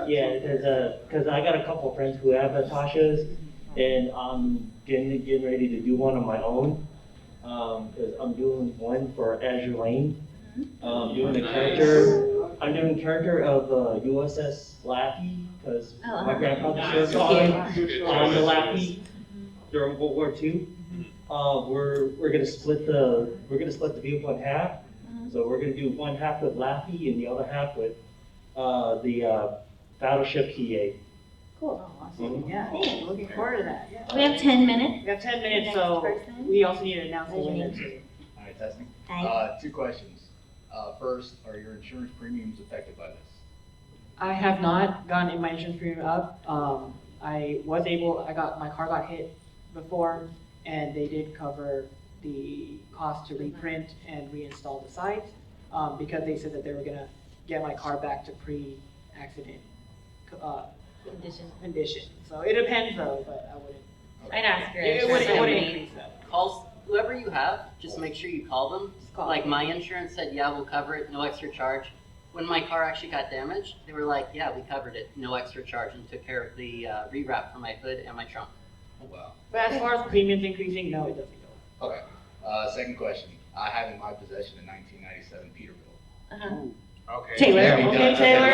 Yeah, because I got a couple of friends who have Itashas, and I'm getting ready to do one on my own. Because I'm doing one for Azure Lane. Doing a character. I'm doing a character of USS Laffy because my grandfather served on the Laffy during World War II. We're gonna split the vehicle in half. So we're gonna do one half with Laffy and the other half with the battleship Hiei. Cool. Awesome. Yeah. Looking forward to that. Yeah. We have 10 minutes. We have 10 minutes, Next so person. we also need to announce the Raise your winner hand. too. All right, testing. Hi. 2 questions. First, are your insurance premiums affected by this? I have not gotten my insurance premium up. I got my car got hit before, and they did cover the cost to reprint and reinstall the sides because they said that they were gonna get my car back to pre-accident condition. So it depends though, but I wouldn't. I'd ask your It insurance wouldn't company. increase that. Calls whoever you have, just make sure you call them. call Like them. my insurance said, yeah, we'll cover it, no extra charge. When my car actually got damaged, they were like, yeah, we covered it, no extra charge, and took care of the rewrap for my hood and my trunk. Oh, wow. But as far as premiums increasing, no, it doesn't go. Okay. Second question. I have in my possession a 1997 Peterbilt. Uh-huh. Okay. Taylor. There we go. Okay, Taylor.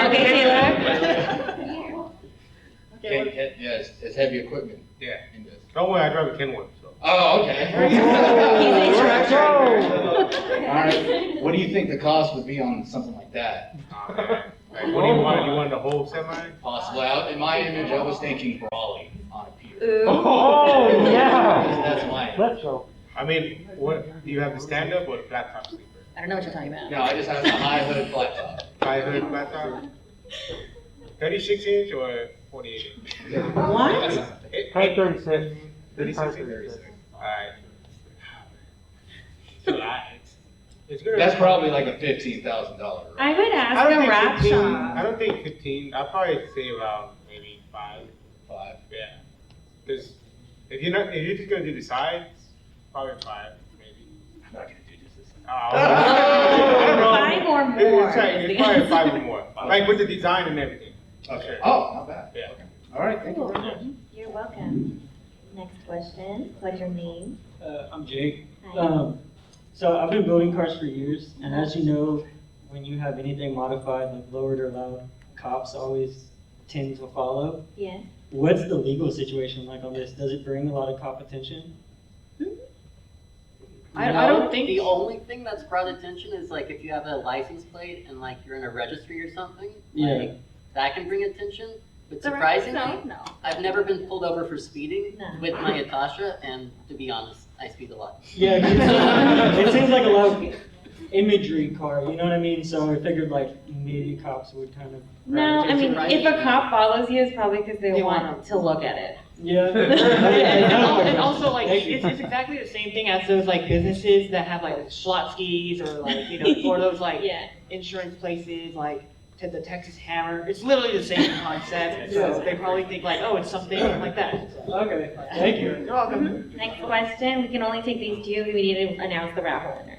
Okay, Yes, it's heavy equipment. Yeah. In this. Don't worry, I drive a Kenworth. So. Oh, okay. He's a truck All right. What do you think the cost would be on something like that? Like, what do you want? You want the whole semi? Possibly. In my image, I was thinking Brawley on a Peterbilt. Ooh. Oh, yeah. That's my. Let's go. I mean, what do you have the stand up or the flat top sleeper? I don't know what you're talking about. No, I just have a high hood flat top. High hood flat top? 36 inch or 48 inch? What? High 36. 36 inch? Alright. So it's good. That's probably like a $15,000. I would I ask don't a think wrap 15. shop. I don't think 15. I'll probably say around maybe 5. 5. Yeah. Because if you're just gonna do the sides, probably 5 maybe. I'm not gonna do just this. I don't know. 5 or more. It's probably 5 or more. Like with the design and everything. Okay. Oh, not bad. Yeah. Okay. All right. Thank you very much. You're welcome. Next question. What's your name? I'm Jake. Hi. So I've been building cars for years, and as you know, when you have anything modified, like lowered or loud, cops always tend to follow. Yes. What's the legal situation like on this? Does it bring a lot of cop attention? I don't think the only thing that's brought attention is like if you have a license plate and like you're in a registry or something, like that can bring attention. But surprisingly, No. I've never been pulled over for speeding No. with my Itasha, and to be honest, I speed a lot. Yeah, 'cause it seems like a lot of imagery car, you know what I mean? So I figured like maybe cops would kind of. No, I mean, if a cop follows you, it's probably because they want want to look at it. Yeah. And also, like, it's exactly the same thing as those like businesses that have like Schlotzsky's or like or those like insurance places like the Texas Hammer. It's literally the same concept. So they probably think like, oh, it's something like that. So. Okay, thank you. You're welcome. Next question. We can only take these two. We need to announce the raffle winner.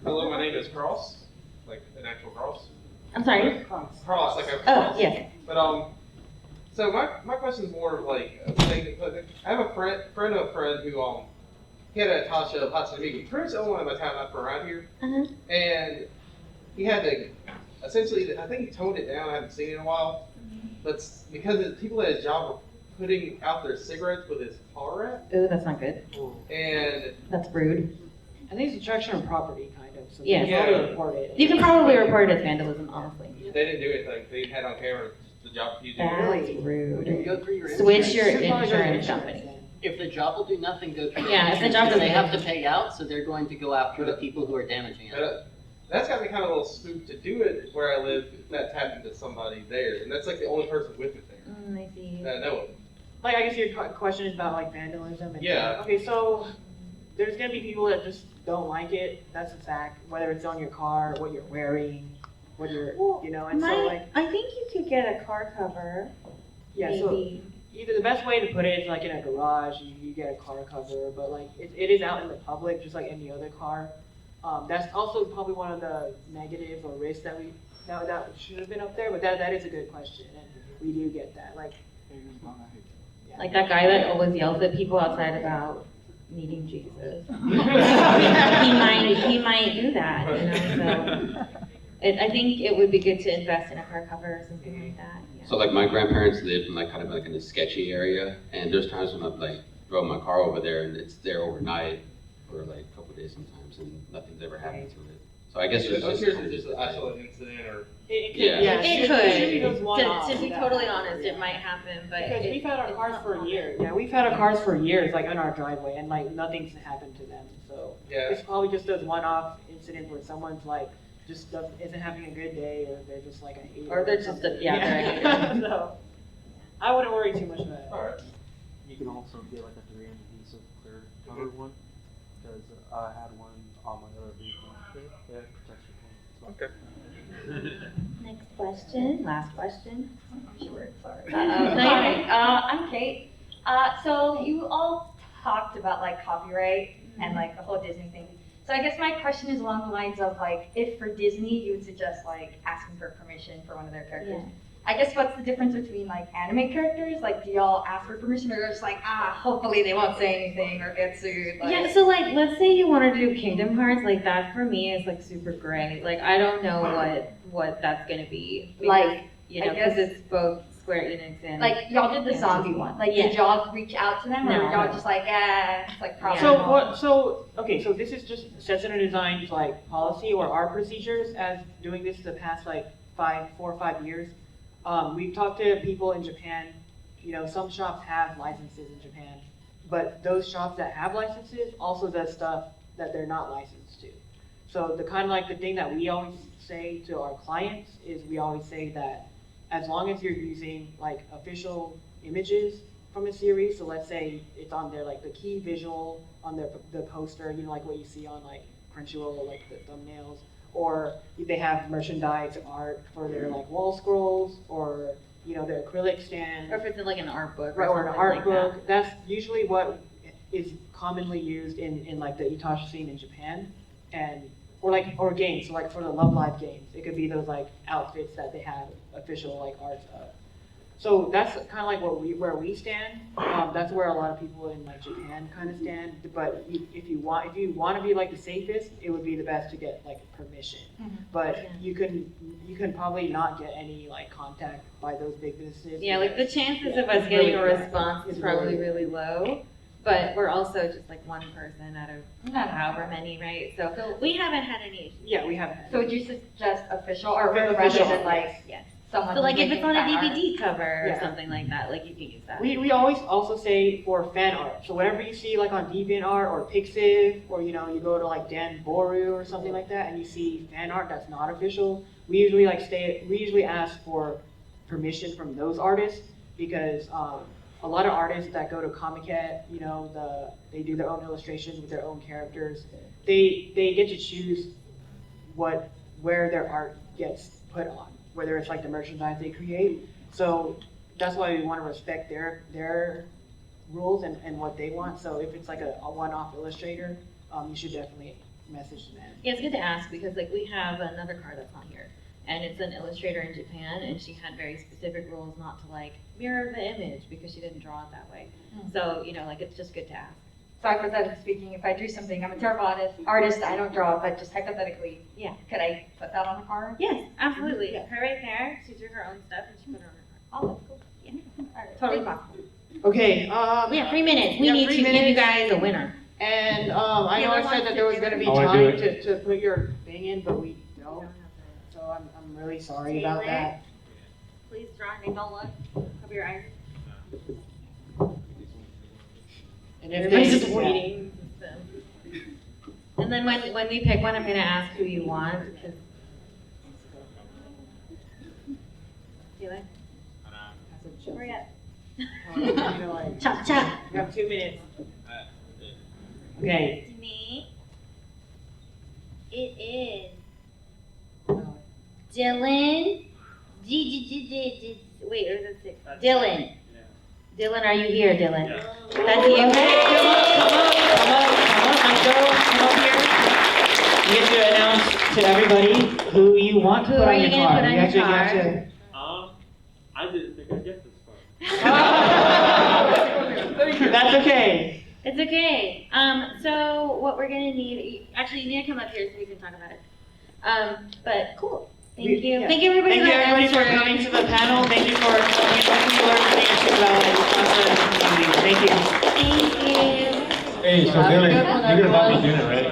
Hello, my name is Cross, like an actual cross. I'm sorry? Cross, like a Oh, cross. yes. But so my question is more of like a thing. I have a friend of a friend who he had a Itasha Patsunamiki. Pretty much the only one in my town up around here, and he had to essentially. I think he toned it down. I haven't seen it in a while, but because people at his job were putting out their cigarettes with his car wrap. Ooh, that's not good. And that's rude. I think it's destruction of property, kind of. So Yeah. you can probably report it. You can probably report it as vandalism, honestly. They didn't do anything. They had on camera the job he did. That's You rude. go through your Switch your insurance. insurance company. If the job will do nothing, go through Yeah, if the insurance, job because they doesn't- have to pay out, so they're going to go after the people who are damaging it. That's got me kind of a little spooked to do it where I live. If that's happened to somebody there, and that's like the only person with it there I see. that I know of. Like, I guess your question is about like vandalism. And Yeah. Okay, so there's gonna be people that just don't like it. That's a fact. Whether it's on your car, what you're wearing, what you're, and so like, I think you could get a car cover. yeah. Maybe. So either the best way to put it is like in a garage, you get a car cover, but like it is out in the public, just like any other car. That's also probably one of the negatives or risks that that should have been up there. But that is a good question, and we do get that. Like Like that guy that always yells at people outside about meeting Jesus. he might do that, So I think it would be good to invest in a car cover or something like that. Yeah. So like my grandparents lived in like kind of like in a sketchy area, and there's times when I've like drove my car over there and it's there overnight for like a couple of days sometimes, and nothing's ever happened to it. So I guess it's Here's just an isolated incident, or it It could. To be totally honest, it might happen, but Because we've had our cars for years. Yeah, we've had our cars for years, like on our driveway, and like nothing's happened to them. So it's probably just those one-off incidents where someone's like isn't having a good day, or they're just like a hater. Or they're just something. they're a hater. So I wouldn't worry too much about it. Alright. You can also get like a 3M adhesive clear cover one, because I had one on my other vehicle. Yeah, it protects your phone. Okay. Next question, last question. Sure, sorry. No, I'm Kate. So you all talked about like copyright and like the whole Disney thing. So I guess my question is along the lines of like, if for Disney you would suggest like asking for permission for one of their characters. Yeah. I guess what's the difference between like anime characters? Like, do y'all ask for permission, or just like, hopefully they won't say anything or get sued? Like, Yeah, so like, let's say you want to do Kingdom Hearts, like that for me is like super gray. Like I don't know what that's gonna be. Because, Like, you know, I guess- because it's both Square Enix and like y'all did the zombie one. Like, did y'all reach out to them, or No. were y'all just like, it's like probably So this is just Center Design's like policy or our procedures as doing this the past like 4 or 5 years. We've talked to people in Japan. Some shops have licenses in Japan, but those shops that have licenses also does stuff that they're not licensed to. So the kind of like the thing that we always say to our clients is we always say that as long as you're using like official images from a series, so let's say it's on there like the key visual on the poster, like what you see on like Crunchyroll, like the thumbnails, or they have merchandise art for their like wall scrolls or their acrylic stand, or if it's in like an art book, right, or an something art like book. that. That's usually what is commonly used in like the Itasha scene in Japan, or games. So like for the Love Live games, it could be those like outfits that they have official like art of. So that's kind of like where we stand. That's where a lot of people in like Japan kind of stand. But if you want to be like the safest, it would be the best to get like permission. But you can probably not get any like contact by those big businesses. Yeah, like the chances of us it's getting really a response is probably really low. but we're also just like one person out of however many, right? So we haven't had any issues. Yeah, we haven't had. So would you suggest official or rather Official, than like Yes. someone? So like if making it's on a fan art? DVD cover or Yeah. something like that, like you can use that. We always also say for fan art. So whatever you see like on DeviantArt or Pixiv, or you go to like Dan Boru or something like that, and you see fan art that's not official, we usually ask for permission from those artists, because a lot of artists that go to Comic-Con, they do their own illustrations with their own characters. They get to choose where their art gets put on, whether it's like the merchandise they create. So that's why we want to respect their rules and what they want. So if it's like a one-off illustrator, you should definitely message them. Yeah, it's good to ask because like we have another card that's not here, and it's an illustrator in Japan, and she had very specific rules not to like mirror the image because she didn't draw it that way. So like it's just good to ask. So hypothetically speaking, if I drew something, I'm a terrible artist, I don't draw, but just hypothetically, Yeah. could I put that on a card? Yes, absolutely. Her right there, she drew her own stuff and she put it on her card. Oh, that's cool. Yeah. All right. Totally possible. Okay. We have 3 minutes. We have need 3 to give you minutes. guys a winner. And I know I Taylor said wants that to there was do going to it. be I wanna time do to put your thing in, but we don't. So I'm really sorry about Taylor? that. Please draw and don't look. Cover your eyes. And if Everybody's they- just waiting. And then when we pick one, I'm going to ask who you want. Cause... Taylor? Hurry up. Chop, chop. You have 2 minutes. Okay. To me, it is Dylan. Wait, or is it 6? Dylan. Dylan, are you here, Dylan? Yeah. That's you. Come up here. You get to announce to everybody who you want to Who put are on you your gonna card. put on You your actually card? have to. I didn't think I'd get this far. That's okay. It's okay. So what we're gonna need, actually, you need to come up here so we can talk about it. But cool. Thank you. Yeah. Thank you, everybody. Thank you, that everybody, for answered. coming to the panel. Thank you for showing us what you learned and answering about Itasha. Thank you. Thank you. Hey, so Dylan, you're gonna buy me dinner, right?